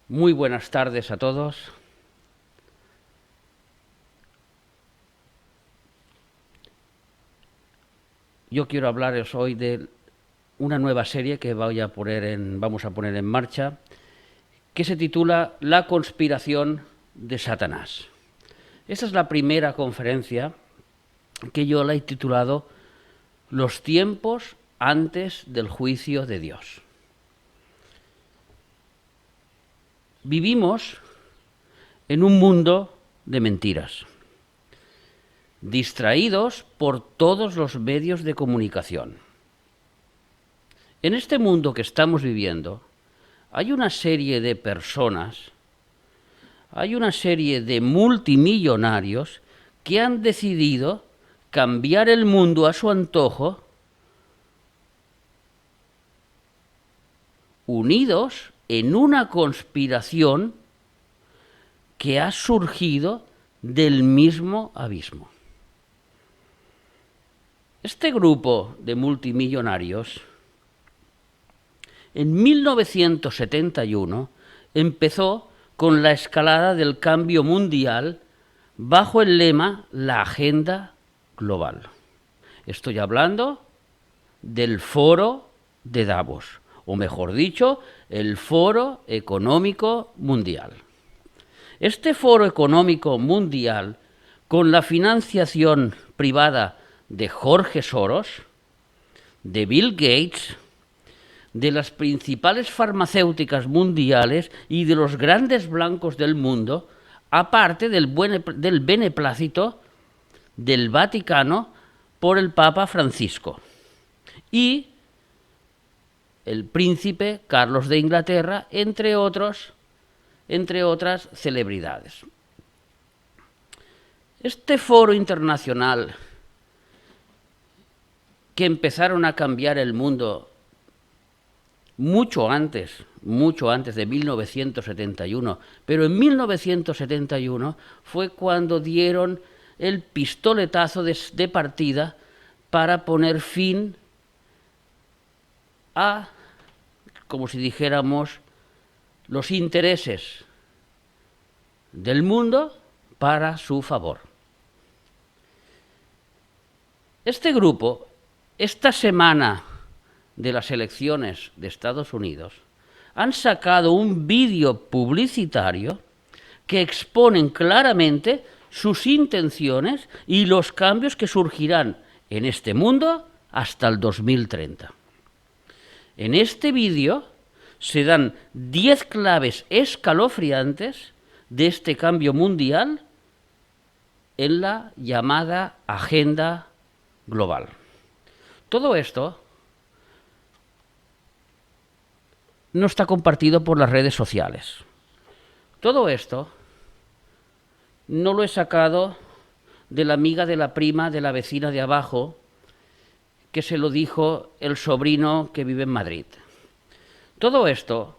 Muy buenas tardes a todos. Yo quiero hablaros hoy de una nueva serie que vamos a poner en marcha, que se titula La conspiración de Satanás. Esta es la primera conferencia que yo la he titulado Los tiempos antes del juicio de Dios. Vivimos en un mundo de mentiras, distraídos por todos los medios de comunicación. En este mundo que estamos viviendo, hay una serie de personas, hay una serie de multimillonarios que han decidido cambiar el mundo a su antojo, unidos en una conspiración que ha surgido del mismo abismo. Este grupo de multimillonarios en 1971 empezó con la escalada del cambio mundial bajo el lema La Agenda Global. Estoy hablando del Foro de Davos, o mejor dicho, el Foro Económico Mundial. Este Foro Económico Mundial, con la financiación privada de Jorge Soros, de Bill Gates, de las principales farmacéuticas mundiales y de los grandes blancos del mundo, aparte del beneplácito del Vaticano por el Papa Francisco y el príncipe Carlos de Inglaterra, entre otras celebridades. Este foro internacional que empezaron a cambiar el mundo mucho antes de 1971, pero en 1971 fue cuando dieron el pistoletazo de partida para poner fin a, como si dijéramos, los intereses del mundo para su favor. Este grupo, esta semana de las elecciones de Estados Unidos, han sacado un vídeo publicitario que exponen claramente sus intenciones y los cambios que surgirán en este mundo hasta el 2030. En este vídeo se dan 10 claves escalofriantes de este cambio mundial en la llamada Agenda Global. Todo esto no está compartido por las redes sociales. Todo esto no lo he sacado de la amiga, de la prima, de la vecina de abajo, que se lo dijo el sobrino que vive en Madrid. Todo esto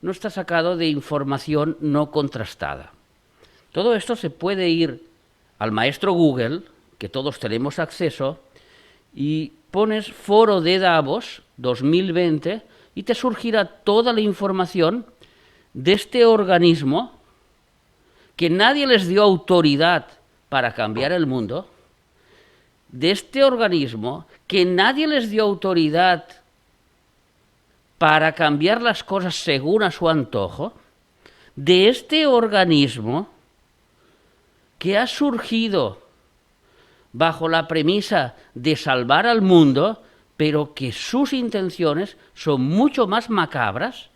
no está sacado de información no contrastada. Todo esto se puede ir al maestro Google, que todos tenemos acceso, y pones Foro de Davos 2020 y te surgirá toda la información de este organismo que nadie les dio autoridad para cambiar el mundo, de este organismo que nadie les dio autoridad para cambiar las cosas según a su antojo, de este organismo que ha surgido bajo la premisa de salvar al mundo, pero que sus intenciones son mucho más macabras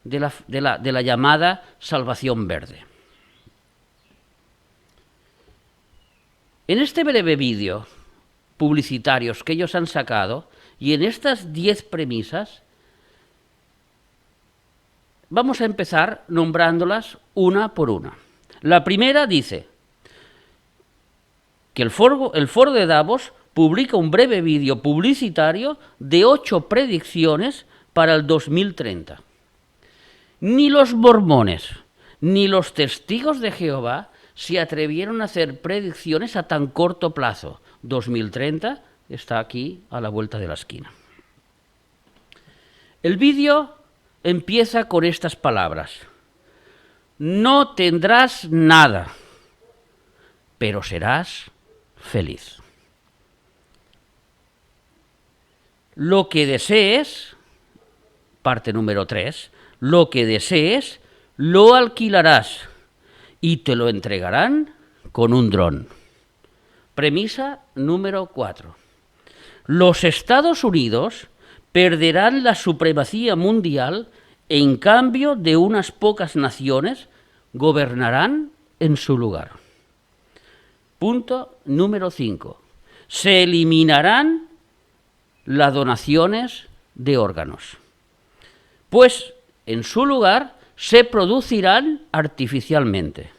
de la llamada salvación verde. En este breve vídeo publicitarios que ellos han sacado, y en estas 10 premisas, vamos a empezar nombrándolas una por una. La primera dice que el foro de Davos publica un breve vídeo publicitario de 8 predicciones para el 2030. Ni los mormones ni los testigos de Jehová se atrevieron a hacer predicciones a tan corto plazo. 2030 está aquí a la vuelta de la esquina. El vídeo empieza con estas palabras: no tendrás nada, pero serás feliz. Lo que desees, parte número 3, lo que desees lo alquilarás y te lo entregarán con un dron. Premisa número 4. Los Estados Unidos perderán la supremacía mundial en cambio de unas pocas naciones gobernarán en su lugar. Punto número 5. Se eliminarán las donaciones de órganos, pues en su lugar se producirán artificialmente.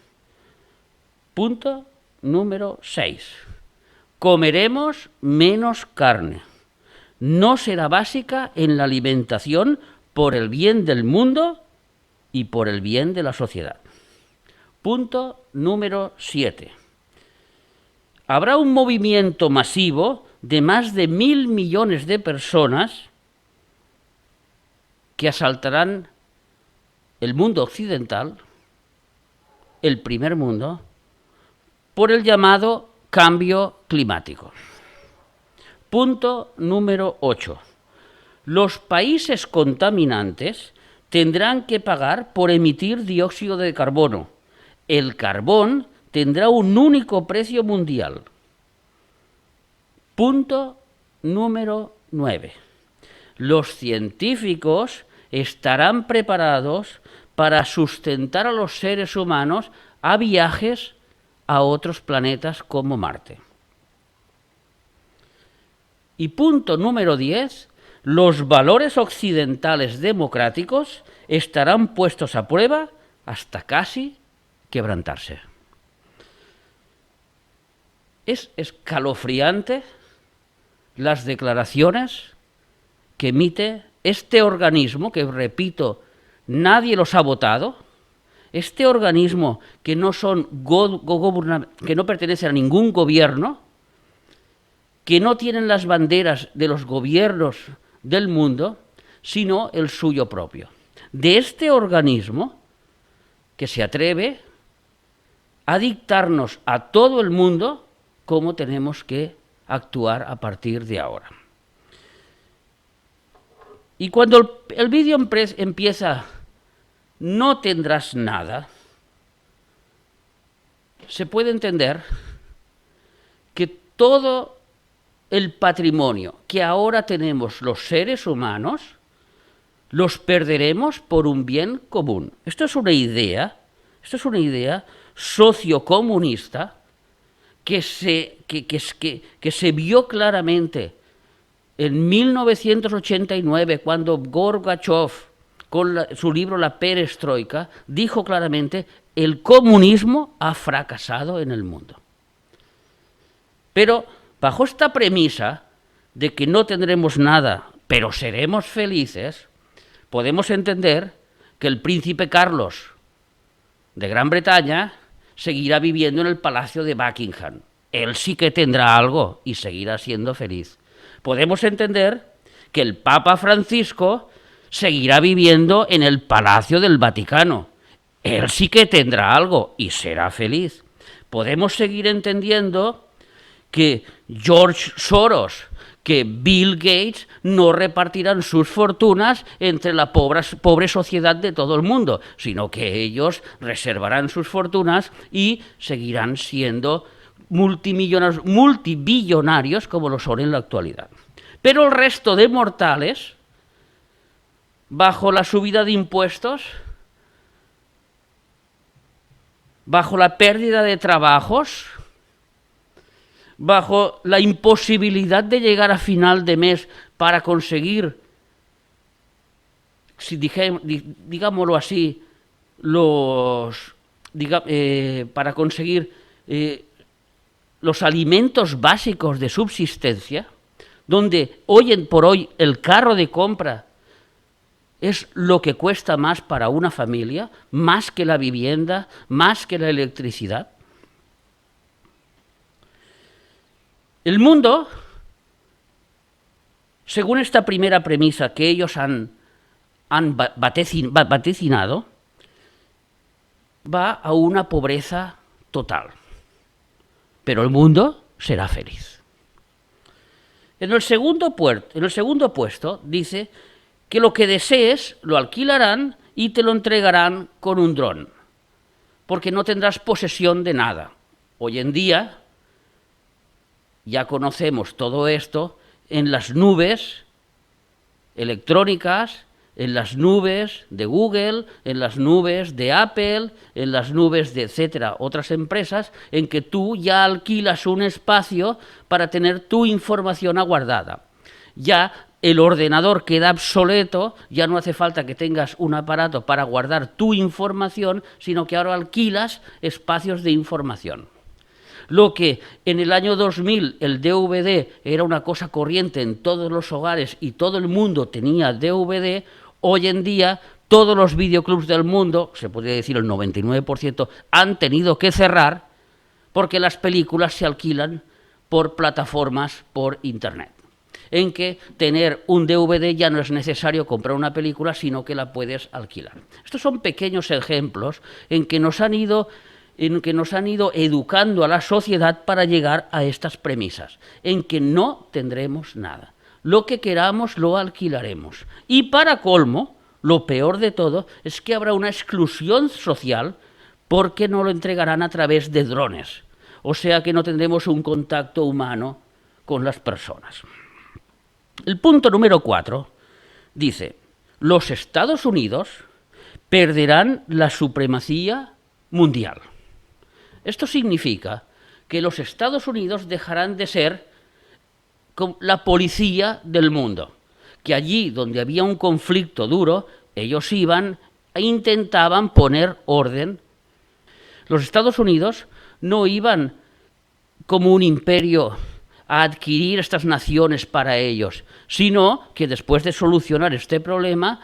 Punto número 6. Comeremos menos carne. No será básica en la alimentación por el bien del mundo y por el bien de la sociedad. Punto número 7. Habrá un movimiento masivo de más de 1.000 millones de personas que asaltarán el mundo occidental, el primer mundo, por el llamado cambio climático. Punto número 8. Los países contaminantes tendrán que pagar por emitir dióxido de carbono. El carbón tendrá un único precio mundial. Punto número 9. Los científicos estarán preparados para sustentar a los seres humanos a viajes a otros planetas como Marte. Y punto número 10. Los valores occidentales democráticos estarán puestos a prueba hasta casi quebrantarse. Es escalofriante las declaraciones que emite este organismo, que repito, nadie los ha votado, este organismo que no que no pertenece a ningún gobierno, que no tienen las banderas de los gobiernos del mundo, sino el suyo propio. De este organismo que se atreve a dictarnos a todo el mundo cómo tenemos que actuar a partir de ahora. Y cuando el vídeo empieza, no tendrás nada, se puede entender que todo el patrimonio que ahora tenemos los seres humanos, los perderemos por un bien común. Esto es una idea sociocomunista que se vio claramente en 1989, cuando Gorbachev, con su libro La Perestroika, dijo claramente: el comunismo ha fracasado en el mundo. Pero bajo esta premisa de que no tendremos nada, pero seremos felices, podemos entender que el príncipe Carlos de Gran Bretaña seguirá viviendo en el palacio de Buckingham. Él sí que tendrá algo y seguirá siendo feliz. Podemos entender que el Papa Francisco seguirá viviendo en el Palacio del Vaticano. Él sí que tendrá algo y será feliz. Podemos seguir entendiendo que George Soros, que Bill Gates no repartirán sus fortunas entre la pobre sociedad de todo el mundo, sino que ellos reservarán sus fortunas y seguirán siendo multibillonarios como lo son en la actualidad. Pero el resto de mortales, bajo la subida de impuestos, bajo la pérdida de trabajos, bajo la imposibilidad de llegar a final de mes para conseguir, digámoslo así, para conseguir los alimentos básicos de subsistencia, donde hoy por hoy el carro de compra es lo que cuesta más para una familia, más que la vivienda, más que la electricidad. El mundo, según esta primera premisa que ellos han han vaticinado, va a una pobreza total. Pero el mundo será feliz. En el segundo puesto dice que lo que desees lo alquilarán y te lo entregarán con un dron, porque no tendrás posesión de nada. Hoy en día ya conocemos todo esto en las nubes electrónicas, en las nubes de Google, en las nubes de Apple, en las nubes de etcétera, otras empresas, en que tú ya alquilas un espacio para tener tu información aguardada. Ya el ordenador queda obsoleto, ya no hace falta que tengas un aparato para guardar tu información, sino que ahora alquilas espacios de información. Lo que en el año 2000 el DVD era una cosa corriente en todos los hogares y todo el mundo tenía DVD, hoy en día todos los videoclubs del mundo, se podría decir el 99%, han tenido que cerrar porque las películas se alquilan por plataformas por Internet, en que tener un DVD ya no es necesario comprar una película, sino que la puedes alquilar. Estos son pequeños ejemplos en que nos han ido educando a la sociedad para llegar a estas premisas, en que no tendremos nada. Lo que queramos lo alquilaremos. Y para colmo, lo peor de todo es que habrá una exclusión social porque no lo entregarán a través de drones. O sea que no tendremos un contacto humano con las personas. El punto número 4 dice: los Estados Unidos perderán la supremacía mundial. Esto significa que los Estados Unidos dejarán de ser la policía del mundo, que allí donde había un conflicto duro, ellos iban e intentaban poner orden. Los Estados Unidos no iban como un imperio a adquirir estas naciones para ellos, sino que después de solucionar este problema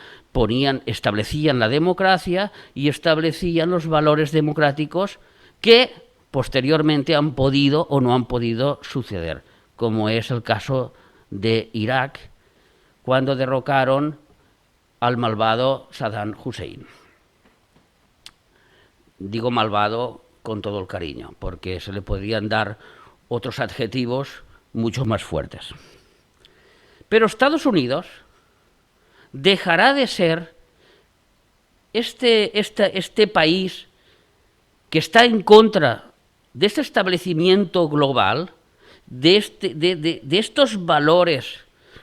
establecían la democracia y establecían los valores democráticos que posteriormente han podido o no han podido suceder, como es el caso de Irak, cuando derrocaron al malvado Saddam Hussein. Digo malvado con todo el cariño, porque se le podrían dar otros adjetivos mucho más fuertes. Pero Estados Unidos dejará de ser este país que está en contra de este establecimiento global, de estos valores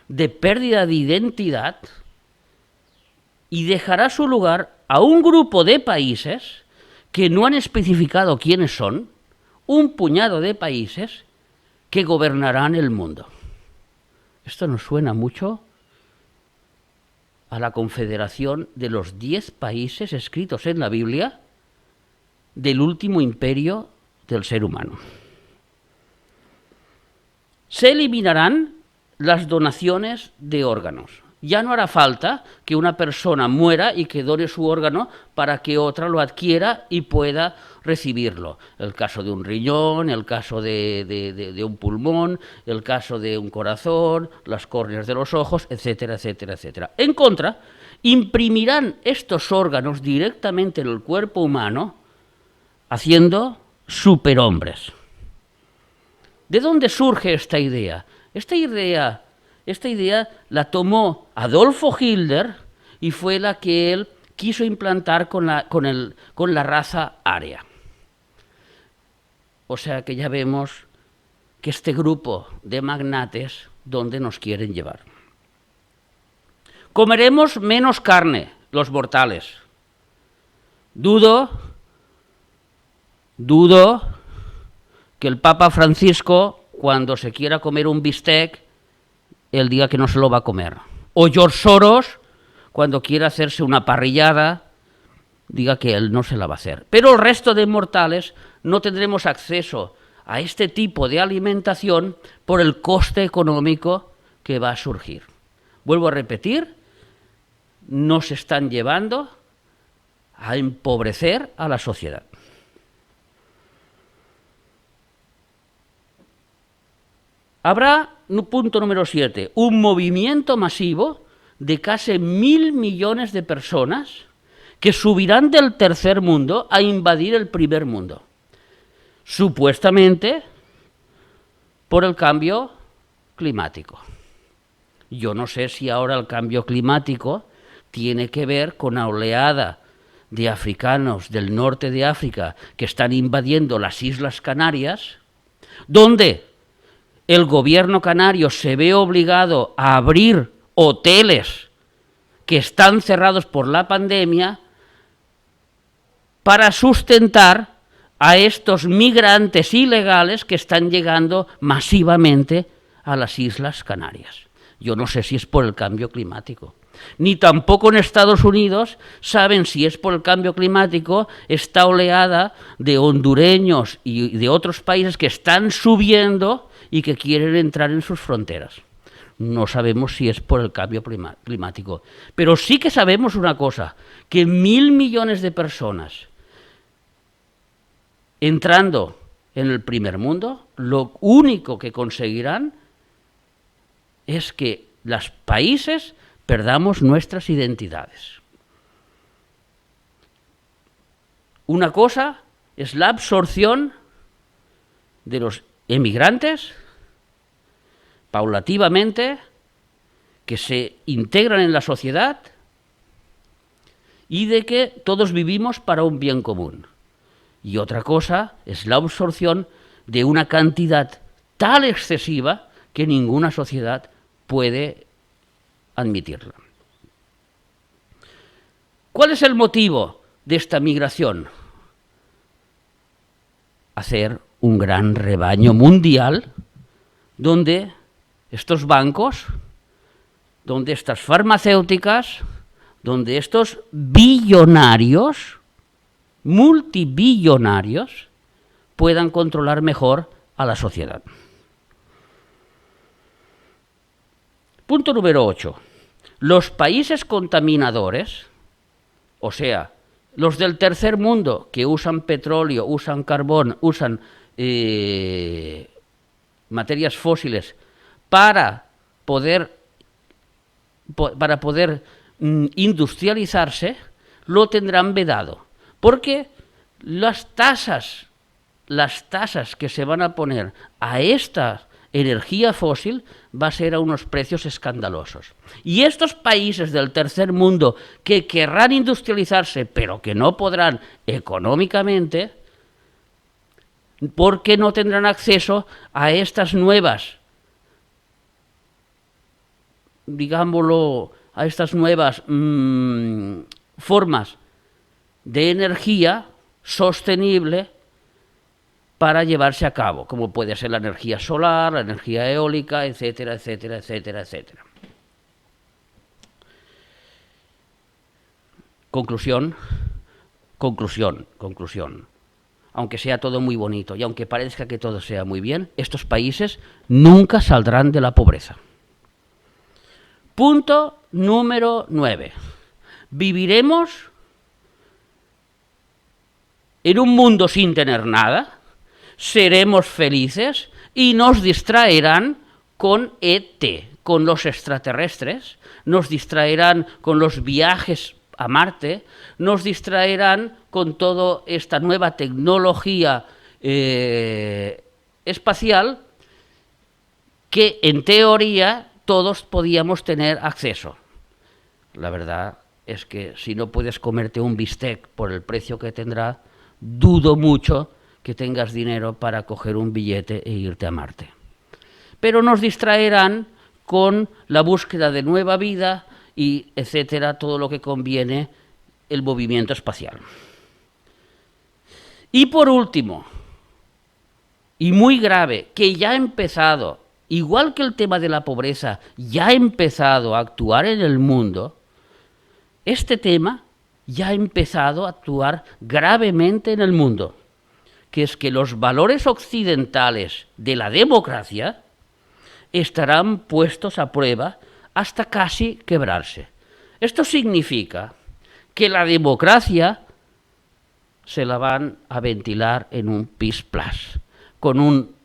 de pérdida de identidad, y dejará su lugar a un grupo de países que no han especificado quiénes son, un puñado de países que gobernarán el mundo. Esto nos suena mucho a la confederación de los 10 países escritos en la Biblia del último imperio del ser humano. Se eliminarán las donaciones de órganos. Ya no hará falta que una persona muera y que done su órgano para que otra lo adquiera y pueda recibirlo. El caso de un riñón, el caso de un pulmón, el caso de un corazón, las córneas de los ojos, etcétera, etcétera, etcétera. En contra, imprimirán estos órganos directamente en el cuerpo humano, haciendo superhombres. ¿De dónde surge esta idea? Esta idea la tomó Adolfo Hitler y fue la que él quiso implantar con la raza aria. O sea que ya vemos que este grupo de magnates, ¿dónde nos quieren llevar? Comeremos menos carne, los mortales. Dudo que el Papa Francisco, cuando se quiera comer un bistec, él diga que no se lo va a comer. O George Soros, cuando quiera hacerse una parrillada, diga que él no se la va a hacer. Pero el resto de mortales no tendremos acceso a este tipo de alimentación por el coste económico que va a surgir. Vuelvo a repetir, nos están llevando a empobrecer a la sociedad. Habrá, punto número 7, un movimiento masivo de casi 1.000 millones de personas que subirán del tercer mundo a invadir el primer mundo, supuestamente por el cambio climático. Yo no sé si ahora el cambio climático tiene que ver con la oleada de africanos del norte de África que están invadiendo las Islas Canarias, donde el gobierno canario se ve obligado a abrir hoteles que están cerrados por la pandemia para sustentar a estos migrantes ilegales que están llegando masivamente a las Islas Canarias. Yo no sé si es por el cambio climático. Ni tampoco en Estados Unidos saben si es por el cambio climático esta oleada de hondureños y de otros países que están subiendo y que quieren entrar en sus fronteras. No sabemos si es por el cambio climático. Pero sí que sabemos una cosa, que 1.000 millones de personas entrando en el primer mundo, lo único que conseguirán es que los países perdamos nuestras identidades. Una cosa es la absorción de los emigrantes, paulativamente, que se integran en la sociedad y de que todos vivimos para un bien común. Y otra cosa es la absorción de una cantidad tan excesiva que ninguna sociedad puede admitirla. ¿Cuál es el motivo de esta migración? Hacer un gran rebaño mundial donde estos bancos, donde estas farmacéuticas, donde estos billonarios, multibillonarios, puedan controlar mejor a la sociedad. Punto número 8. Los países contaminadores, o sea, los del tercer mundo que usan petróleo, usan carbón, usan materias fósiles para poder industrializarse, lo tendrán vedado. Porque las tasas que se van a poner a esta energía fósil va a ser a unos precios escandalosos. Y estos países del tercer mundo que querrán industrializarse, pero que no podrán económicamente, porque no tendrán acceso a estas nuevas, digámoslo, a estas nuevas formas de energía sostenible para llevarse a cabo, como puede ser la energía solar, la energía eólica, etcétera, etcétera, etcétera, etcétera. Conclusión. Aunque sea todo muy bonito y aunque parezca que todo sea muy bien, estos países nunca saldrán de la pobreza. Punto número 9. Viviremos en un mundo sin tener nada, seremos felices y nos distraerán con ET, con los extraterrestres, nos distraerán con los viajes a Marte, nos distraerán con toda esta nueva tecnología espacial que en teoría todos podíamos tener acceso. La verdad es que si no puedes comerte un bistec por el precio que tendrá, dudo mucho que tengas dinero para coger un billete e irte a Marte. Pero nos distraerán con la búsqueda de nueva vida y etcétera, todo lo que conviene el movimiento espacial. Y por último, y muy grave, que ya ha empezado, igual que el tema de la pobreza, ya ha empezado a actuar en el mundo, este tema ya ha empezado a actuar gravemente en el mundo, que es que los valores occidentales de la democracia estarán puestos a prueba hasta casi quebrarse. Esto significa que la democracia se la van a ventilar en un pis plas, con un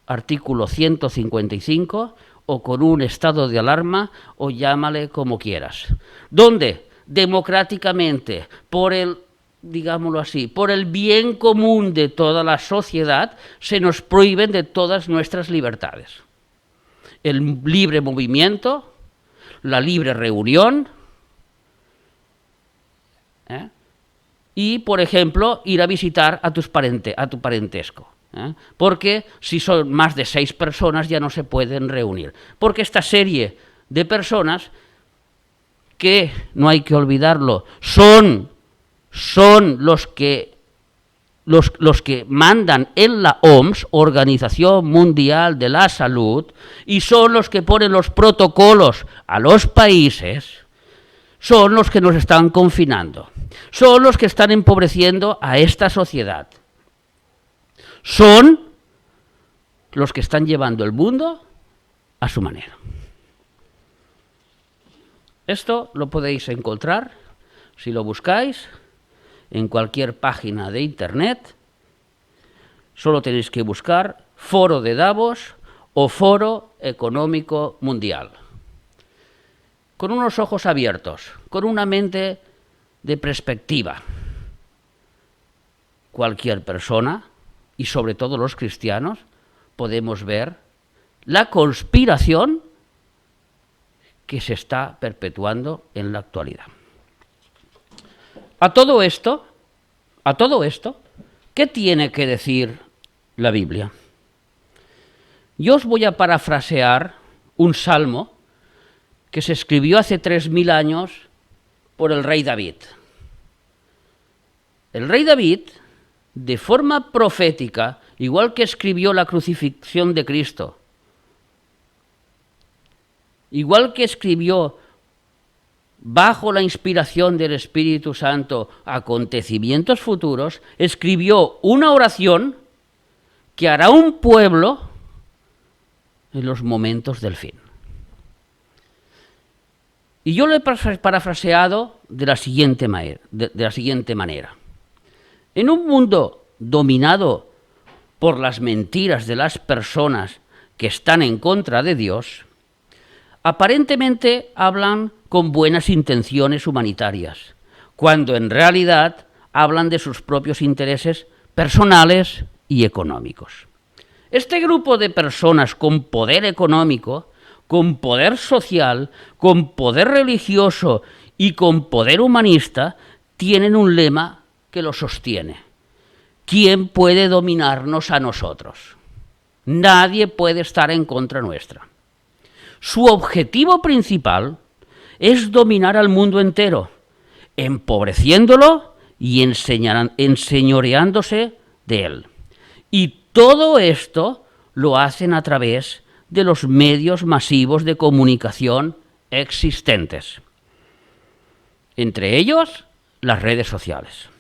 artículo 155 o con un estado de alarma, o llámale como quieras. ¿Dónde? Democráticamente, por el, digámoslo así, por el bien común de toda la sociedad, se nos prohíben de todas nuestras libertades. El libre movimiento, la libre reunión, y, por ejemplo, ir a visitar a tu parentesco. Porque si son más de 6 personas ya no se pueden reunir. Porque esta serie de personas, que no hay que olvidarlo, son los que mandan en la OMS, Organización Mundial de la Salud, y son los que ponen los protocolos a los países, son los que nos están confinando, son los que están empobreciendo a esta sociedad, son los que están llevando el mundo a su manera. Esto lo podéis encontrar, si lo buscáis, en cualquier página de internet. Solo tenéis que buscar Foro de Davos o Foro Económico Mundial. Con unos ojos abiertos, con una mente de perspectiva. Cualquier persona, y sobre todo los cristianos, podemos ver la conspiración que se está perpetuando en la actualidad. A todo esto, ¿qué tiene que decir la Biblia? Yo os voy a parafrasear un salmo que se escribió hace 3000 años por el rey David. El rey David, de forma profética, igual que escribió la crucifixión de Cristo, igual que escribió bajo la inspiración del Espíritu Santo acontecimientos futuros, escribió una oración que hará un pueblo en los momentos del fin. Y yo lo he parafraseado de la siguiente manera. En un mundo dominado por las mentiras de las personas que están en contra de Dios, aparentemente hablan con buenas intenciones humanitarias, cuando en realidad hablan de sus propios intereses personales y económicos. Este grupo de personas con poder económico, con poder social, con poder religioso y con poder humanista, tienen un lema que lo sostiene. ¿Quién puede dominarnos a nosotros? Nadie puede estar en contra nuestra. Su objetivo principal es dominar al mundo entero, empobreciéndolo y enseñoreándose de él. Y todo esto lo hacen a través de los medios masivos de comunicación existentes. Entre ellos, las redes sociales.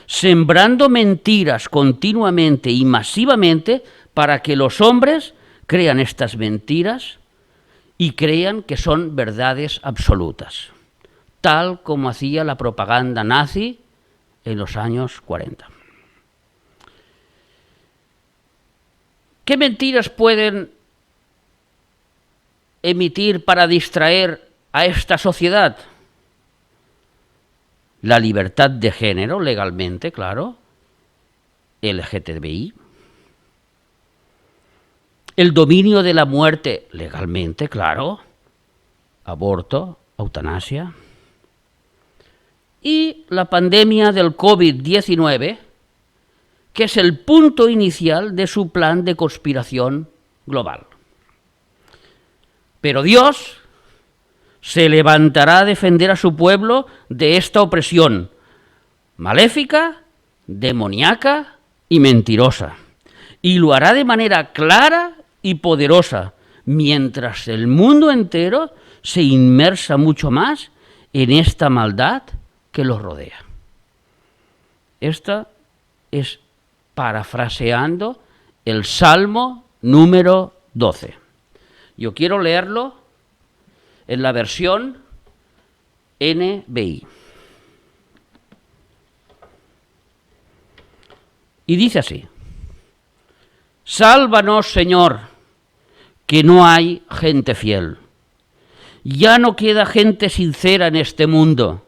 Sembrando mentiras continuamente y masivamente para que los hombres crean estas mentiras y crean que son verdades absolutas, tal como hacía la propaganda nazi en los años 40. ¿Qué mentiras pueden emitir para distraer a esta sociedad? La libertad de género, legalmente, claro, LGTBI. El dominio de la muerte, legalmente, claro, aborto, eutanasia. Y la pandemia del COVID-19, que es el punto inicial de su plan de conspiración global. Pero Dios se levantará a defender a su pueblo de esta opresión maléfica, demoníaca y mentirosa. Y lo hará de manera clara y poderosa, mientras el mundo entero se inmersa mucho más en esta maldad que los rodea. Esta es parafraseando el Salmo número 12. Yo quiero leerlo en la versión NBI. Y dice así: Sálvanos, Señor, que no hay gente fiel. Ya no queda gente sincera en este mundo.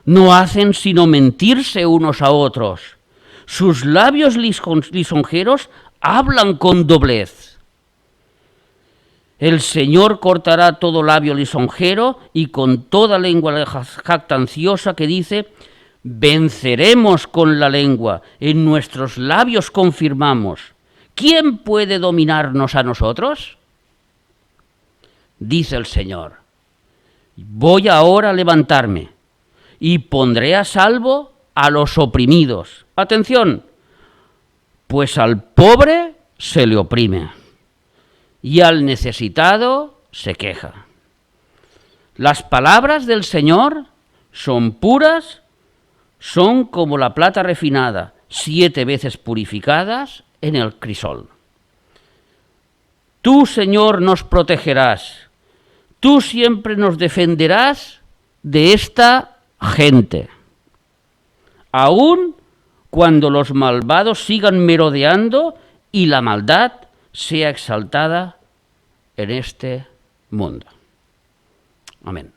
No hacen sino mentirse unos a otros. Sus labios lisonjeros hablan con doblez. El Señor cortará todo labio lisonjero y con toda lengua jactanciosa que dice: venceremos con la lengua, en nuestros labios confirmamos. ¿Quién puede dominarnos a nosotros? Dice el Señor: voy ahora a levantarme y pondré a salvo a los oprimidos. Atención, pues al pobre se le oprime y al necesitado se queja. Las palabras del Señor son puras, son como la plata refinada, 7 veces purificadas en el crisol. Tú, Señor, nos protegerás. Tú siempre nos defenderás de esta gente. Aun cuando los malvados sigan merodeando y la maldad sea exaltada en este mundo. Amén.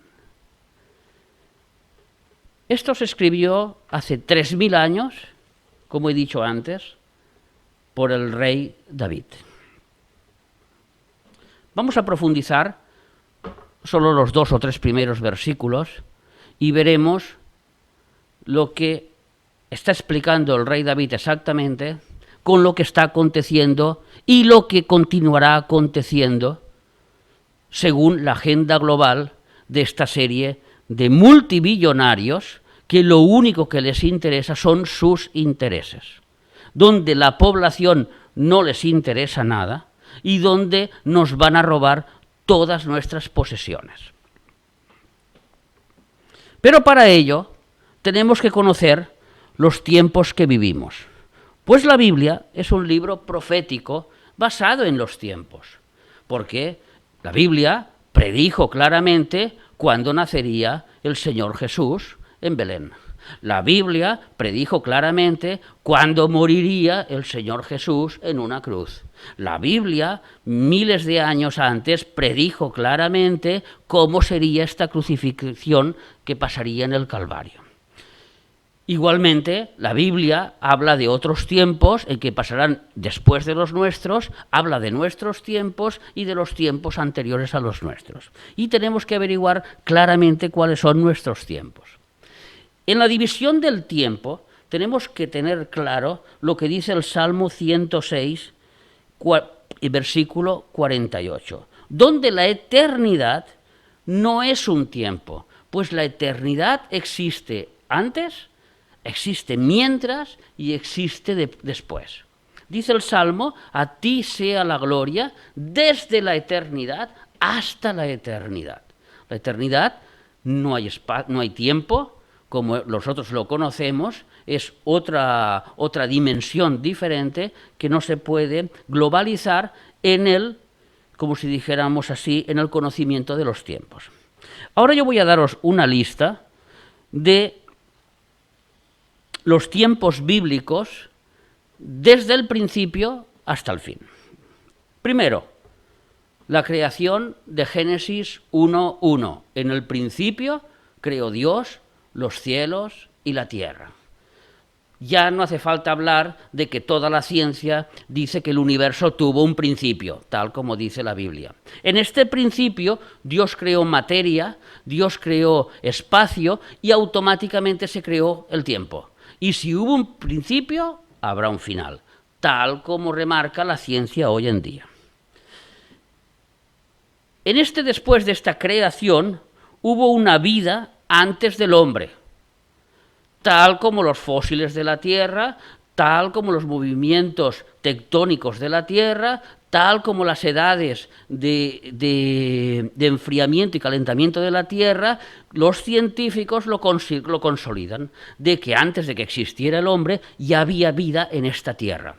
Esto se escribió hace 3000 años, como he dicho antes, por el rey David. Vamos a profundizar solo los 2 o 3 primeros versículos y veremos lo que está explicando el rey David exactamente con lo que está aconteciendo y lo que continuará aconteciendo según la agenda global de esta serie de multimillonarios que lo único que les interesa son sus intereses, donde la población no les interesa nada y donde nos van a robar todas nuestras posesiones. Pero para ello tenemos que conocer los tiempos que vivimos, pues la Biblia es un libro profético basado en los tiempos, porque la Biblia predijo claramente cuándo nacería el Señor Jesús en Belén. La Biblia predijo claramente cuándo moriría el Señor Jesús en una cruz. La Biblia, miles de años antes, predijo claramente cómo sería esta crucifixión que pasaría en el Calvario. Igualmente, la Biblia habla de otros tiempos en que pasarán después de los nuestros, habla de nuestros tiempos y de los tiempos anteriores a los nuestros. Y tenemos que averiguar claramente cuáles son nuestros tiempos. En la división del tiempo tenemos que tener claro lo que dice el Salmo 106, versículo 48, donde la eternidad no es un tiempo, pues la eternidad existe antes, existe mientras y existe después. Dice el Salmo: a ti sea la gloria desde la eternidad hasta la eternidad. La eternidad no hay tiempo, como nosotros lo conocemos, es otra dimensión diferente que no se puede globalizar en el, como si dijéramos así, en el conocimiento de los tiempos. Ahora yo voy a daros una lista de los tiempos bíblicos desde el principio hasta el fin. Primero, la creación de Génesis 1:1. En el principio creó Dios los cielos y la tierra. Ya no hace falta hablar de que toda la ciencia dice que el universo tuvo un principio, tal como dice la Biblia. En este principio Dios creó materia, Dios creó espacio y automáticamente se creó el tiempo. Y si hubo un principio, habrá un final, tal como remarca la ciencia hoy en día. Después de esta creación, hubo una vida antes del hombre, tal como los fósiles de la Tierra, tal como los movimientos tectónicos de la Tierra, tal como las edades de enfriamiento y calentamiento de la Tierra. Los científicos lo consolidan, de que antes de que existiera el hombre ya había vida en esta Tierra.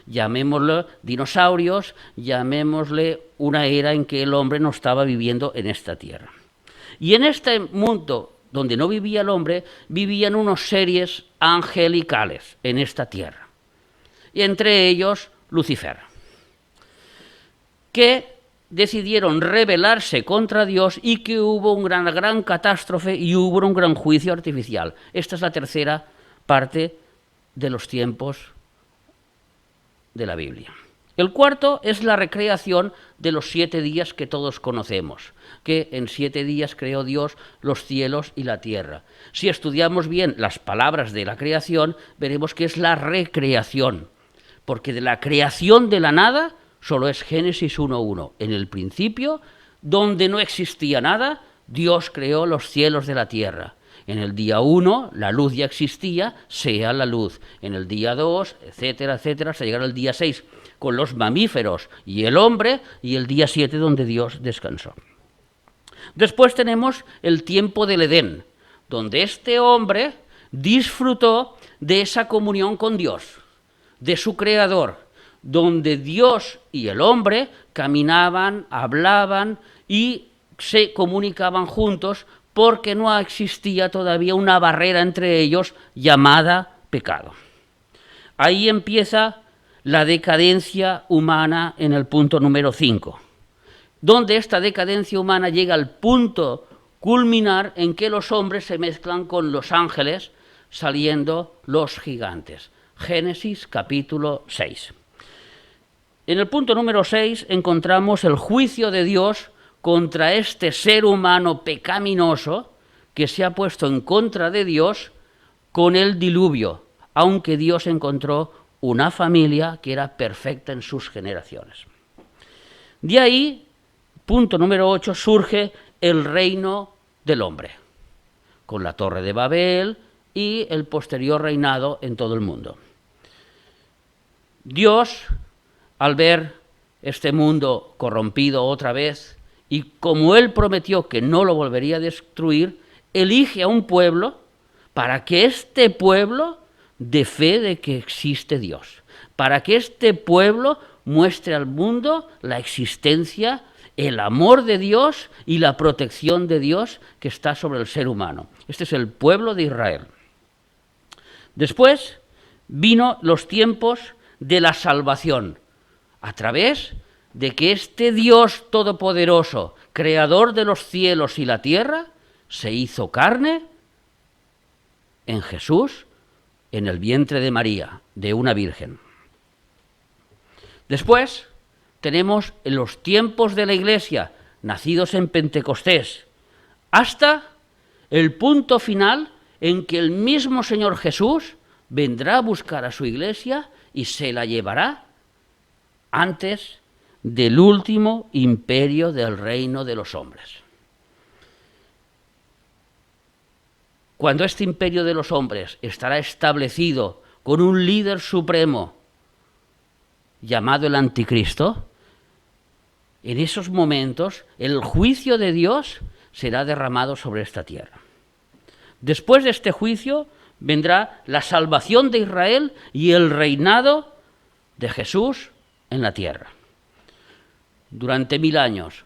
Llamémoslo dinosaurios, llamémosle una era en que el hombre no estaba viviendo en esta Tierra. Y en este mundo donde no vivía el hombre, vivían unos seres angelicales en esta tierra. Y entre ellos, Lucifer, que decidieron rebelarse contra Dios y que hubo una gran catástrofe y hubo un gran juicio artificial. Esta es la tercera parte de los tiempos de la Biblia. El cuarto es la recreación de los 7 días que todos conocemos, que en 7 días creó Dios los cielos y la tierra. Si estudiamos bien las palabras de la creación, veremos que es la recreación, porque de la creación de la nada solo es Génesis 1:1. En el principio, donde no existía nada, Dios creó los cielos de la tierra. En el día 1, la luz ya existía, sea la luz. En el día 2, etcétera, etcétera, hasta llegar al día 6, con los mamíferos y el hombre, y el día 7, donde Dios descansó. Después tenemos el tiempo del Edén, donde este hombre disfrutó de esa comunión con Dios, de su creador, donde Dios y el hombre caminaban, hablaban y se comunicaban juntos, porque no existía todavía una barrera entre ellos llamada pecado. Ahí empieza la decadencia humana en el punto número 5, donde esta decadencia humana llega al punto culminar en que los hombres se mezclan con los ángeles, saliendo los gigantes. Génesis capítulo 6. En el punto número 6 encontramos el juicio de Dios contra este ser humano pecaminoso que se ha puesto en contra de Dios con el diluvio, aunque Dios encontró una familia que era perfecta en sus generaciones. De ahí, punto número 8, surge el reino del hombre, con la Torre de Babel y el posterior reinado en todo el mundo. Dios, al ver este mundo corrompido otra vez, y como Él prometió que no lo volvería a destruir, elige a un pueblo para que este pueblo dé fe de que existe Dios, para que este pueblo muestre al mundo la existencia, el amor de Dios y la protección de Dios que está sobre el ser humano. Este es el pueblo de Israel. Después vino los tiempos de la salvación, a través de que este Dios todopoderoso, creador de los cielos y la tierra, se hizo carne en Jesús, en el vientre de María, de una virgen. Después tenemos los tiempos de la Iglesia, nacidos en Pentecostés, hasta el punto final en que el mismo Señor Jesús vendrá a buscar a su Iglesia y se la llevará antes del último imperio del reino de los hombres. Cuando este imperio de los hombres estará establecido con un líder supremo llamado el Anticristo, en esos momentos el juicio de Dios será derramado sobre esta tierra. Después de este juicio vendrá la salvación de Israel y el reinado de Jesús en la tierra. Durante 1000 años,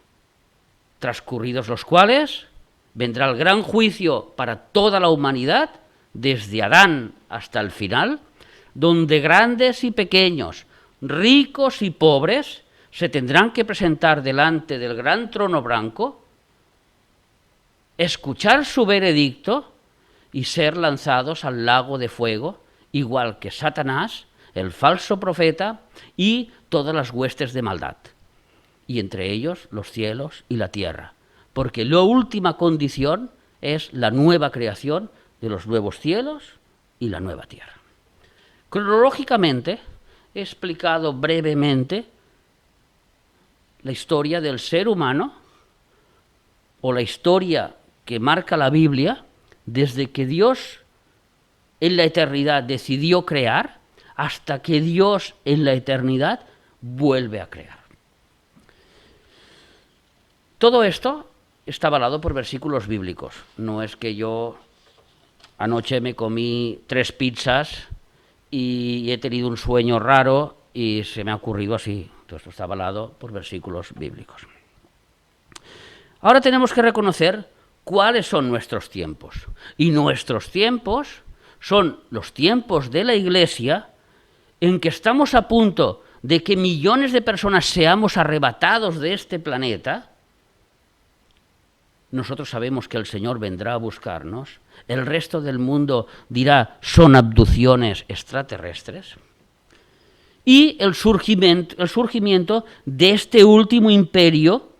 transcurridos los cuales vendrá el gran juicio para toda la humanidad, desde Adán hasta el final, donde grandes y pequeños, ricos y pobres, se tendrán que presentar delante del gran trono blanco, escuchar su veredicto y ser lanzados al lago de fuego, igual que Satanás, el falso profeta y todas las huestes de maldad, y entre ellos los cielos y la tierra, porque la última condición es la nueva creación de los nuevos cielos y la nueva tierra. Cronológicamente he explicado brevemente la historia del ser humano, o la historia que marca la Biblia, desde que Dios en la eternidad decidió crear hasta que Dios en la eternidad vuelve a crear. Todo esto está avalado por versículos bíblicos. No es que yo anoche me comí 3 pizzas y he tenido un sueño raro y se me ha ocurrido así. Todo esto está avalado por versículos bíblicos. Ahora tenemos que reconocer cuáles son nuestros tiempos. Y nuestros tiempos son los tiempos de la Iglesia, en que estamos a punto de que millones de personas seamos arrebatados de este planeta, nosotros sabemos que el Señor vendrá a buscarnos. El resto del mundo dirá, son abducciones extraterrestres. Y el surgimiento de este último imperio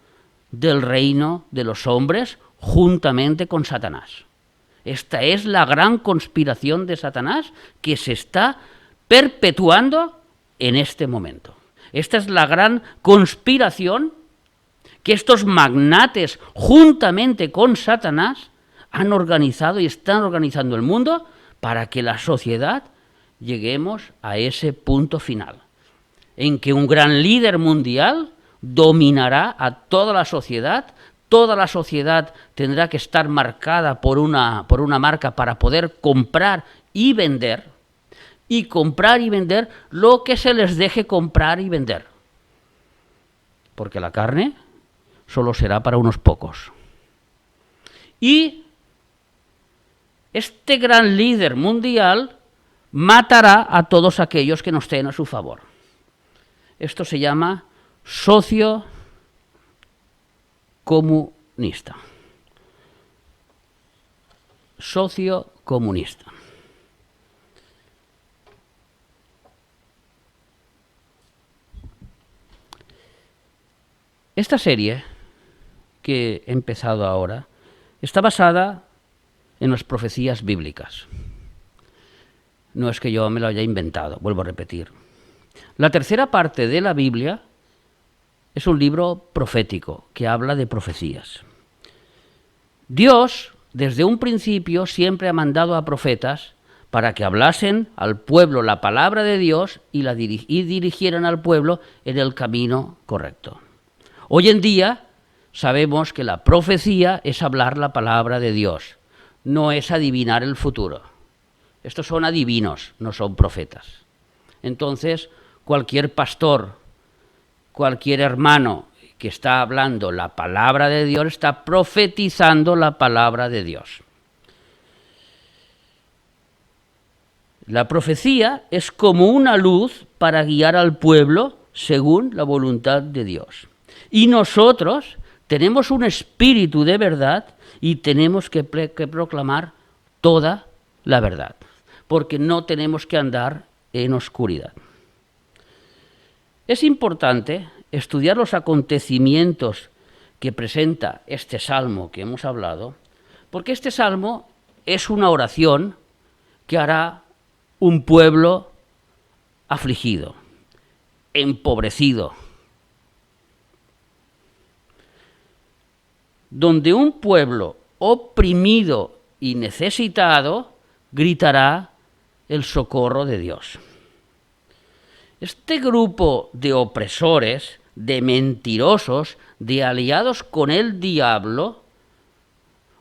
del reino de los hombres juntamente con Satanás. Esta es la gran conspiración de Satanás que se está perpetuando en este momento. Esta es la gran conspiración que estos magnates, juntamente con Satanás, han organizado y están organizando el mundo para que la sociedad lleguemos a ese punto final, en que un gran líder mundial dominará a toda la sociedad tendrá que estar marcada por una marca para poder comprar y vender lo que se les deje comprar y vender, porque la carne solo será para unos pocos. Y este gran líder mundial matará a todos aquellos que no estén a su favor. Esto se llama sociocomunista. Sociocomunista. Esta serie que he empezado ahora está basada en las profecías bíblicas. No es que yo me lo haya inventado, vuelvo a repetir. La tercera parte de la Biblia es un libro profético que habla de profecías. Dios, desde un principio, siempre ha mandado a profetas para que hablasen al pueblo la palabra de Dios y dirigieran al pueblo en el camino correcto. Hoy en día sabemos que la profecía es hablar la palabra de Dios, no es adivinar el futuro. Estos son adivinos, no son profetas. Entonces, cualquier pastor, cualquier hermano que está hablando la palabra de Dios, está profetizando la palabra de Dios. La profecía es como una luz para guiar al pueblo según la voluntad de Dios. Y nosotros tenemos un espíritu de verdad y tenemos que proclamar toda la verdad, porque no tenemos que andar en oscuridad. Es importante estudiar los acontecimientos que presenta este salmo que hemos hablado, porque este salmo es una oración que hará un pueblo afligido, empobrecido, donde un pueblo oprimido y necesitado gritará el socorro de Dios. Este grupo de opresores, de mentirosos, de aliados con el diablo,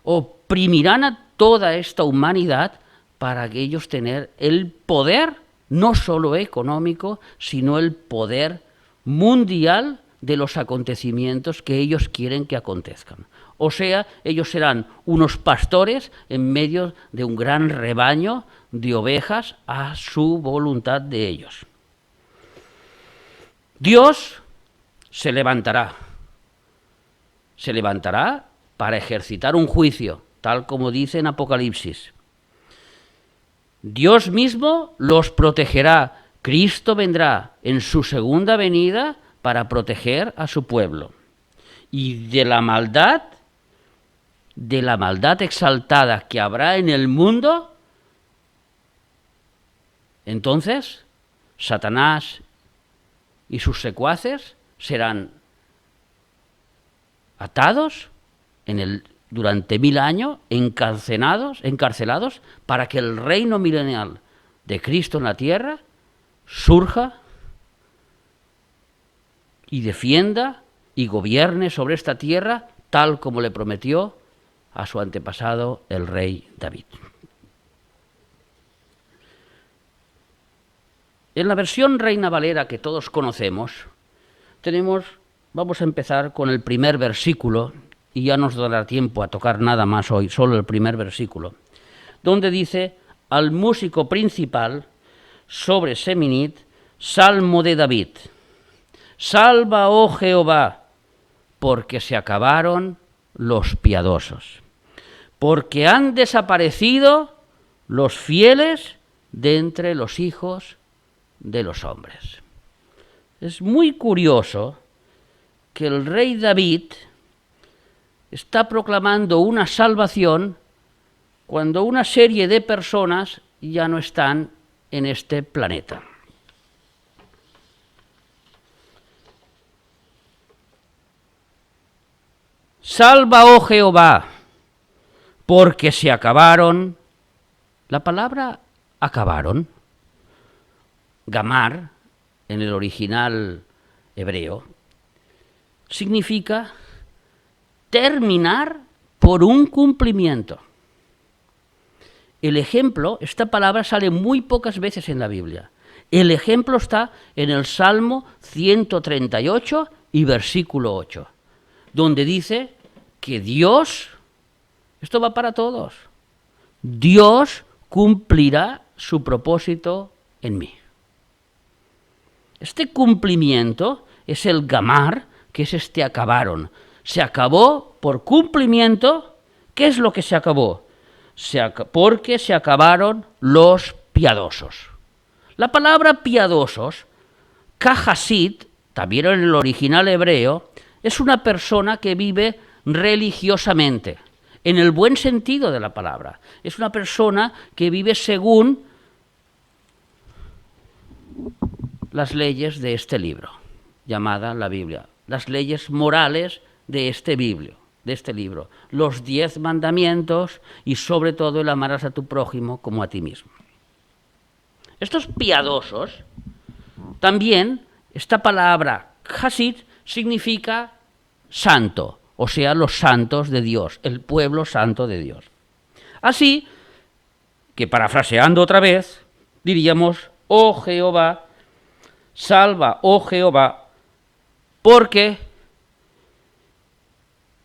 oprimirán a toda esta humanidad para que ellos tener el poder, no solo económico, sino el poder mundial de los acontecimientos que ellos quieren que acontezcan. O sea, ellos serán unos pastores en medio de un gran rebaño de ovejas a su voluntad de ellos. Dios se levantará para ejercitar un juicio, tal como dice en Apocalipsis. Dios mismo los protegerá. Cristo vendrá en su segunda venida para proteger a su pueblo. Y de la maldad exaltada que habrá en el mundo, entonces Satanás y sus secuaces serán atados durante 1000 años, encarcelados, para que el reino milenial de Cristo en la tierra surja y defienda y gobierne sobre esta tierra tal como le prometió a su antepasado el rey David. En la versión Reina Valera que todos conocemos, vamos a empezar con el primer versículo, y ya nos dará tiempo a tocar nada más hoy, solo el primer versículo, donde dice: al músico principal sobre Seminit Salmo de David. Salva, oh Jehová, porque se acabaron los piadosos, porque han desaparecido los fieles de entre los hijos de los hombres. Es muy curioso que el rey David está proclamando una salvación cuando una serie de personas ya no están en este planeta. Salva, oh Jehová, porque se acabaron. La palabra acabaron, gamar, en el original hebreo, significa terminar por un cumplimiento. El ejemplo, esta palabra sale muy pocas veces en la Biblia. El ejemplo está en el Salmo 138 y versículo 8, donde dice que Dios, esto va para todos, Dios cumplirá su propósito en mí. Este cumplimiento es el gamar, que es este acabaron. Se acabó por cumplimiento. ¿Qué es lo que se acabó? Porque se acabaron los piadosos. La palabra piadosos, kahasid, también en el original hebreo, es una persona que vive religiosamente, en el buen sentido de la palabra. Es una persona que vive según las leyes de este libro, llamada la Biblia, las leyes morales de este libro, los 10 mandamientos y sobre todo el amarás a tu prójimo como a ti mismo. Estos piadosos, también esta palabra hasid significa santo, o sea, los santos de Dios, el pueblo santo de Dios. Así que, parafraseando otra vez, diríamos, oh Jehová, salva, oh Jehová, porque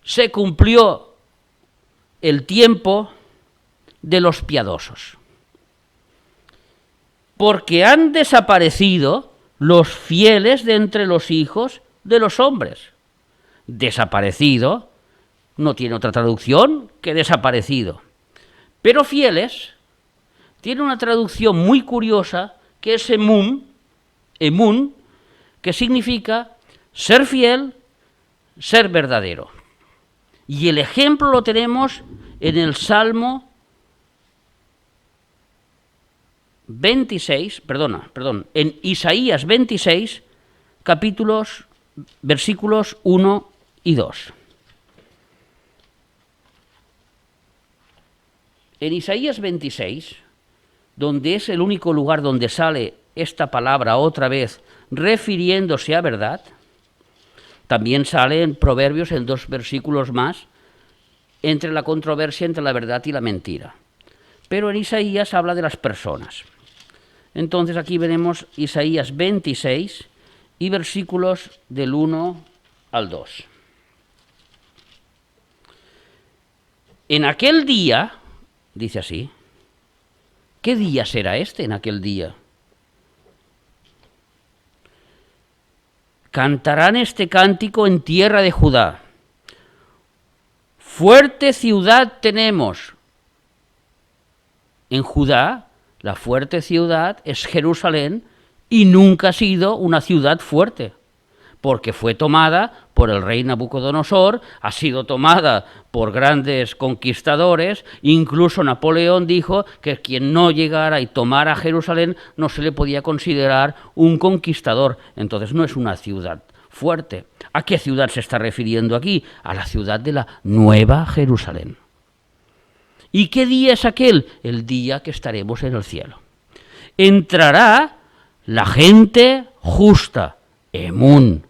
se cumplió el tiempo de los piadosos. Porque han desaparecido los fieles de entre los hijos de los hombres. Desaparecido no tiene otra traducción que desaparecido. Pero fieles tiene una traducción muy curiosa que es emun, que significa ser fiel, ser verdadero. Y el ejemplo lo tenemos en el Salmo 26, en Isaías 26, versículos 1 y 2. En Isaías 26, donde es el único lugar donde sale esta palabra otra vez refiriéndose a verdad, también sale en Proverbios en 2 versículos más, entre la controversia entre la verdad y la mentira. Pero en Isaías habla de las personas. Entonces aquí veremos Isaías 26 y versículos del 1 al 2. En aquel día, dice así, ¿qué día será este en aquel día? Cantarán este cántico en tierra de Judá. Fuerte ciudad tenemos. En Judá, la fuerte ciudad es Jerusalén y nunca ha sido una ciudad fuerte, porque fue tomada por el rey Nabucodonosor, ha sido tomada por grandes conquistadores, incluso Napoleón dijo que quien no llegara y tomara Jerusalén no se le podía considerar un conquistador, entonces no es una ciudad fuerte. ¿A qué ciudad se está refiriendo aquí? A la ciudad de la Nueva Jerusalén. ¿Y qué día es aquel? El día que estaremos en el cielo. Entrará la gente justa, emun.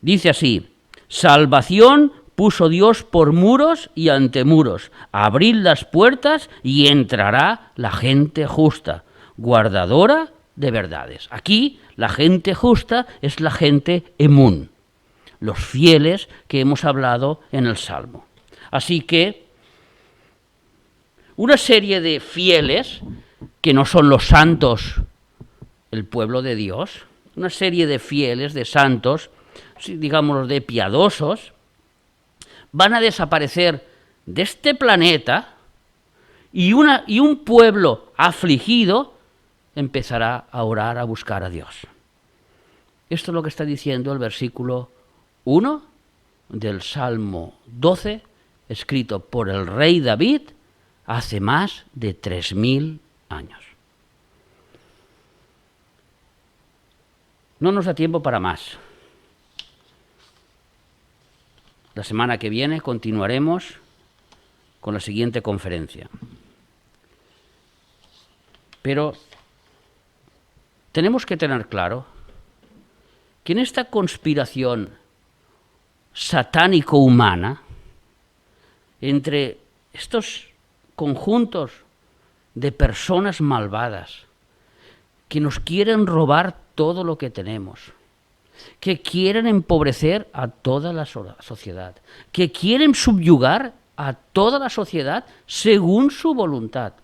Dice así, salvación puso Dios por muros y antemuros, abrid las puertas y entrará la gente justa, guardadora de verdades. Aquí la gente justa es la gente emun, los fieles que hemos hablado en el Salmo. Así que una serie de fieles, que no son los santos el pueblo de Dios, una serie de fieles, de santos, digamos de piadosos, van a desaparecer de este planeta y un pueblo afligido empezará a orar, a buscar a Dios. Esto es lo que está diciendo el versículo 1 del Salmo 12, escrito por el rey David hace más de 3000 años. No nos da tiempo para más. La semana que viene continuaremos con la siguiente conferencia. Pero tenemos que tener claro que en esta conspiración satánico-humana, entre estos conjuntos de personas malvadas que nos quieren robar todo lo que tenemos, que quieren empobrecer a toda la sociedad, que quieren subyugar a toda la sociedad según su voluntad.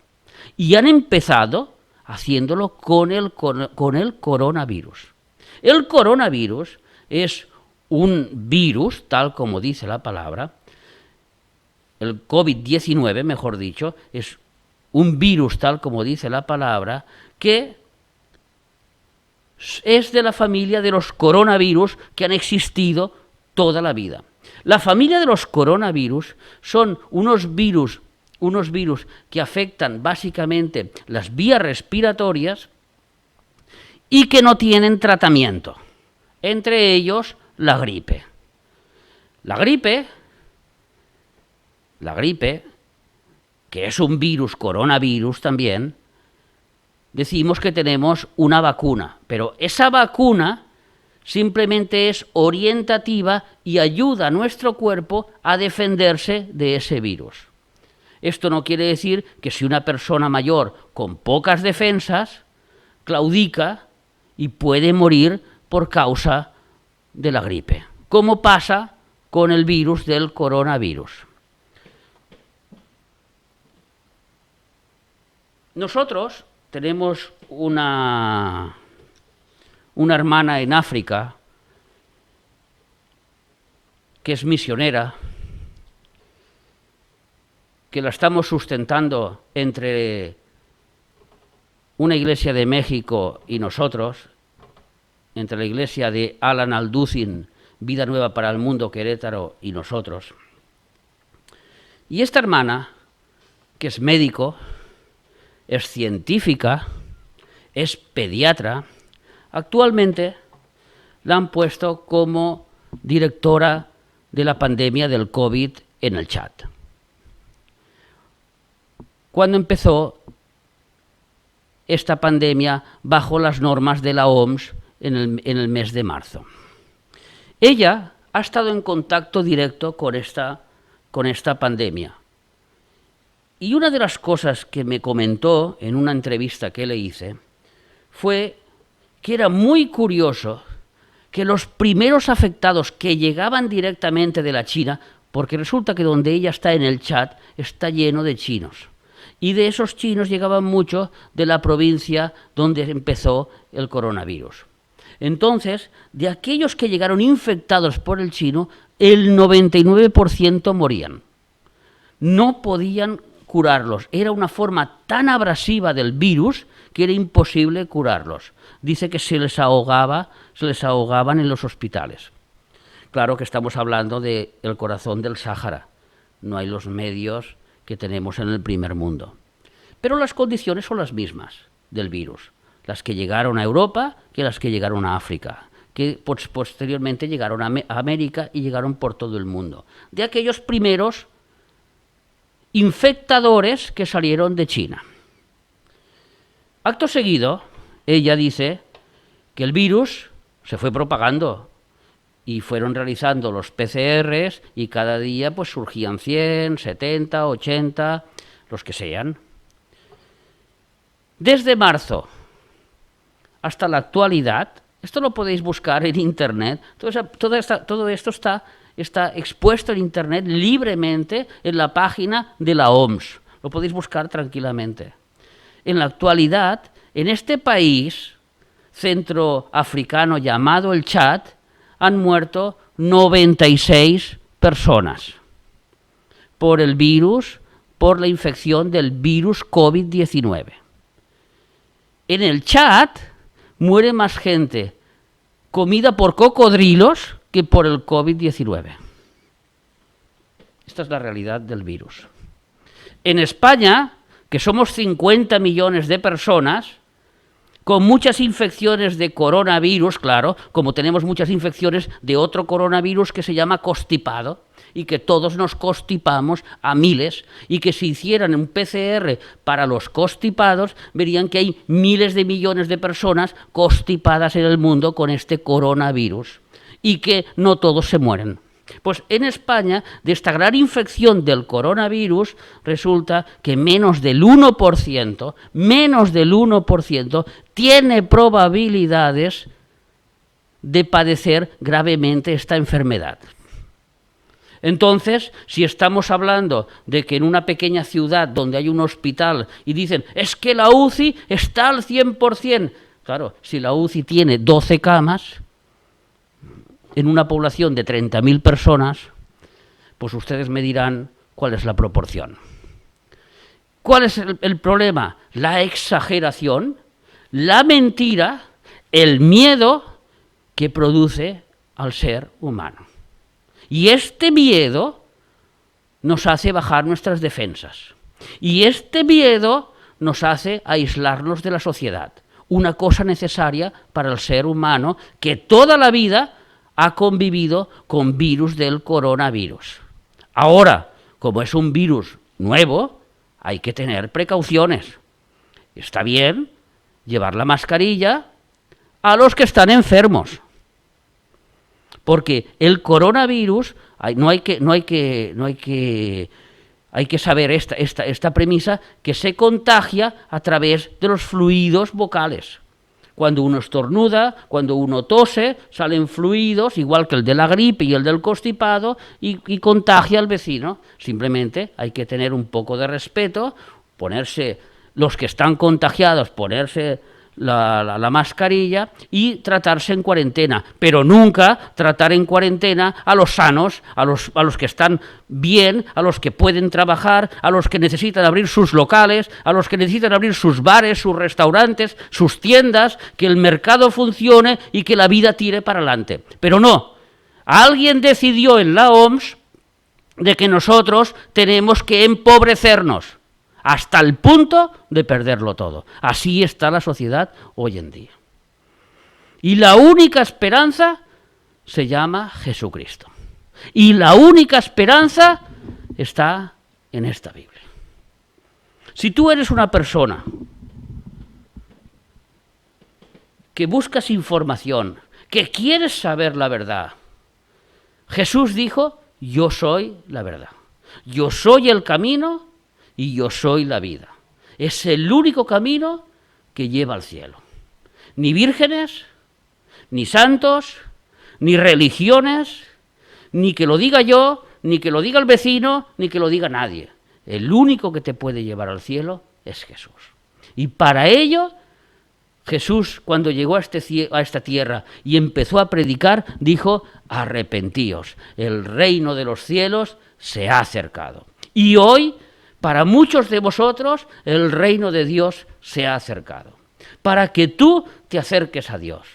Y han empezado haciéndolo con el coronavirus. El coronavirus es un virus, tal como dice la palabra, el COVID-19, mejor dicho, es un virus, tal como dice la palabra, que es de la familia de los coronavirus que han existido toda la vida. La familia de los coronavirus son unos virus que afectan básicamente las vías respiratorias y que no tienen tratamiento, entre ellos la gripe. La gripe, que es un virus, coronavirus también, decimos que tenemos una vacuna, pero esa vacuna simplemente es orientativa y ayuda a nuestro cuerpo a defenderse de ese virus. Esto no quiere decir que si una persona mayor con pocas defensas claudica y puede morir por causa de la gripe, como pasa con el virus del coronavirus. Nosotros tenemos una hermana en África que es misionera, que la estamos sustentando entre una iglesia de México y nosotros, entre la iglesia de Alan Alducin, Vida Nueva para el Mundo, Querétaro, y nosotros. Y esta hermana, que es médico, es científica, es pediatra, actualmente la han puesto como directora de la pandemia del COVID en el Chad. Cuando empezó esta pandemia bajo las normas de la OMS en el mes de marzo. Ella ha estado en contacto directo con esta pandemia. Y una de las cosas que me comentó en una entrevista que le hice fue que era muy curioso que los primeros afectados que llegaban directamente de la China, porque resulta que donde ella está en el Chad está lleno de chinos, y de esos chinos llegaban muchos de la provincia donde empezó el coronavirus. Entonces, de aquellos que llegaron infectados por el chino, el 99% morían. No podían curarlos. Era una forma tan abrasiva del virus que era imposible curarlos. Dice que se les ahogaban en los hospitales. Claro que estamos hablando del corazón del Sáhara. No hay los medios que tenemos en el primer mundo. Pero las condiciones son las mismas del virus. Las que llegaron a Europa que las que llegaron a África, que posteriormente llegaron a América y llegaron por todo el mundo. De aquellos primeros infectadores que salieron de China. Acto seguido, ella dice que el virus se fue propagando y fueron realizando los PCRs y cada día pues surgían 100, 70, 80, los que sean. Desde marzo hasta la actualidad, esto lo podéis buscar en Internet, todo esto está expuesto en Internet libremente en la página de la OMS. Lo podéis buscar tranquilamente. En la actualidad, en este país, centroafricano llamado el Chad, han muerto 96 personas por el virus, por la infección del virus COVID-19. En el Chad muere más gente comida por cocodrilos que por el COVID-19. Esta es la realidad del virus. En España, que somos 50 millones de personas, con muchas infecciones de coronavirus, claro, como tenemos muchas infecciones de otro coronavirus que se llama constipado, y que todos nos constipamos a miles, y que si hicieran un PCR para los constipados, verían que hay miles de millones de personas constipadas en el mundo con este coronavirus, y que no todos se mueren. Pues en España, de esta gran infección del coronavirus, resulta que menos del 1% tiene probabilidades de padecer gravemente esta enfermedad. Entonces, si estamos hablando de que en una pequeña ciudad donde hay un hospital y dicen, es que la UCI está al 100%, claro, si la UCI tiene 12 camas, en una población de 30.000 personas, pues ustedes me dirán cuál es la proporción. ¿Cuál es el problema? La exageración, la mentira, el miedo que produce al ser humano. Y este miedo nos hace bajar nuestras defensas. Y este miedo nos hace aislarnos de la sociedad. Una cosa necesaria para el ser humano que toda la vida ha convivido con virus del coronavirus. Ahora, como es un virus nuevo, hay que tener precauciones. Está bien llevar la mascarilla a los que están enfermos, porque el coronavirus, hay que saber esta premisa, que se contagia a través de los fluidos vocales. Cuando uno estornuda, cuando uno tose, salen fluidos, igual que el de la gripe y el del constipado, y contagia al vecino. Simplemente hay que tener un poco de respeto, ponerse, los que están contagiados, ponerse la mascarilla y tratarse en cuarentena, pero nunca tratar en cuarentena a los sanos, a los que están bien, a los que pueden trabajar, a los que necesitan abrir sus locales, a los que necesitan abrir sus bares, sus restaurantes, sus tiendas, que el mercado funcione y que la vida tire para adelante. Pero no, alguien decidió en la OMS de que nosotros tenemos que empobrecernos hasta el punto de perderlo todo. Así está la sociedad hoy en día. Y la única esperanza se llama Jesucristo. Y la única esperanza está en esta Biblia. Si tú eres una persona que buscas información, que quieres saber la verdad, Jesús dijo, yo soy la verdad. Yo soy el camino y yo soy la vida. Es el único camino que lleva al cielo. Ni vírgenes, ni santos, ni religiones, ni que lo diga yo, ni que lo diga el vecino, ni que lo diga nadie. El único que te puede llevar al cielo es Jesús. Y para ello, Jesús, cuando llegó a esta tierra y empezó a predicar, dijo, arrepentíos, el reino de los cielos se ha acercado. Y hoy, para muchos de vosotros, el reino de Dios se ha acercado. Para que tú te acerques a Dios.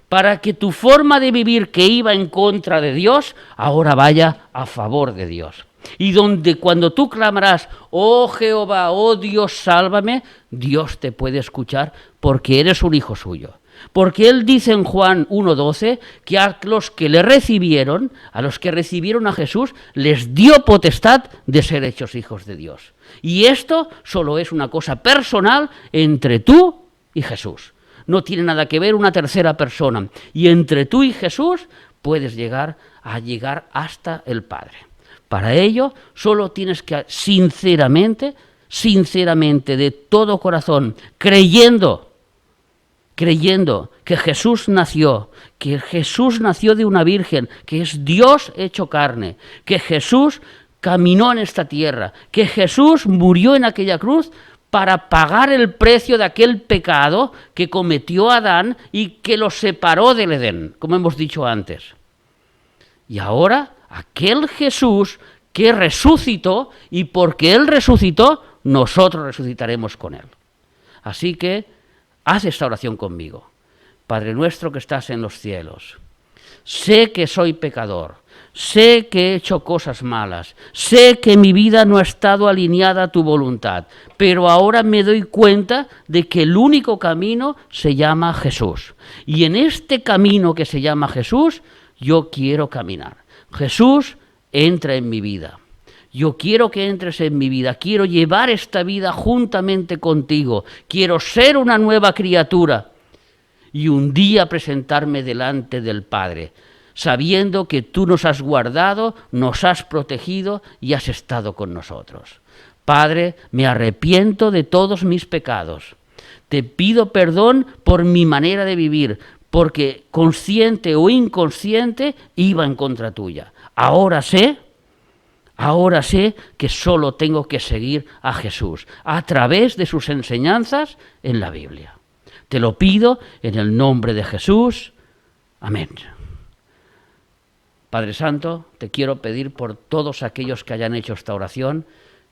Para que tu forma de vivir que iba en contra de Dios, ahora vaya a favor de Dios. Y donde cuando tú clamarás, oh Jehová, oh Dios, sálvame, Dios te puede escuchar porque eres un hijo suyo. Porque él dice en Juan 1:12 que a los que le recibieron, a los que recibieron a Jesús, les dio potestad de ser hechos hijos de Dios. Y esto solo es una cosa personal entre tú y Jesús. No tiene nada que ver una tercera persona. Y entre tú y Jesús puedes llegar hasta el Padre. Para ello solo tienes que sinceramente, de todo corazón, creyendo que Jesús nació de una virgen, que es Dios hecho carne, que Jesús caminó en esta tierra, que Jesús murió en aquella cruz para pagar el precio de aquel pecado que cometió Adán y que lo separó del Edén, como hemos dicho antes. Y ahora aquel Jesús que resucitó, y porque Él resucitó, nosotros resucitaremos con Él. Así que haz esta oración conmigo. Padre nuestro que estás en los cielos, sé que soy pecador, sé que he hecho cosas malas, sé que mi vida no ha estado alineada a tu voluntad, pero ahora me doy cuenta de que el único camino se llama Jesús. Y en este camino que se llama Jesús, yo quiero caminar. Jesús, entra en mi vida. Yo quiero que entres en mi vida, quiero llevar esta vida juntamente contigo, quiero ser una nueva criatura y un día presentarme delante del Padre, sabiendo que tú nos has guardado, nos has protegido y has estado con nosotros. Padre, me arrepiento de todos mis pecados. Te pido perdón por mi manera de vivir, porque consciente o inconsciente iba en contra tuya. Ahora sé que solo tengo que seguir a Jesús a través de sus enseñanzas en la Biblia. Te lo pido en el nombre de Jesús. Amén. Padre Santo, te quiero pedir por todos aquellos que hayan hecho esta oración,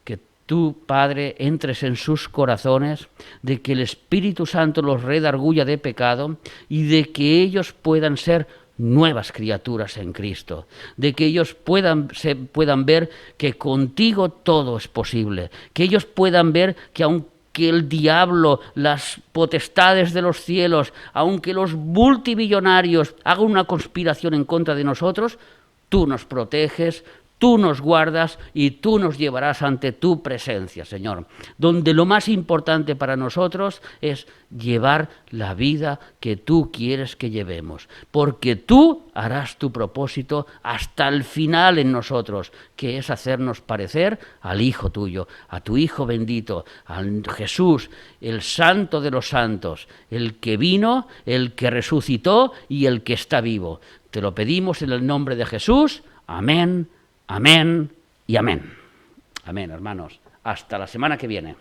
que tú, Padre, entres en sus corazones, de que el Espíritu Santo los redarguya de pecado y de que ellos puedan ser nuevas criaturas en Cristo, de que ellos puedan ver que contigo todo es posible, que ellos puedan ver que aunque el diablo, las potestades de los cielos, aunque los multimillonarios hagan una conspiración en contra de nosotros, tú nos proteges, tú nos guardas y tú nos llevarás ante tu presencia, Señor, donde lo más importante para nosotros es llevar la vida que tú quieres que llevemos, porque tú harás tu propósito hasta el final en nosotros, que es hacernos parecer al Hijo tuyo, a tu Hijo bendito, a Jesús, el Santo de los santos, el que vino, el que resucitó y el que está vivo. Te lo pedimos en el nombre de Jesús. Amén. Amén y amén. Amén, hermanos. Hasta la semana que viene.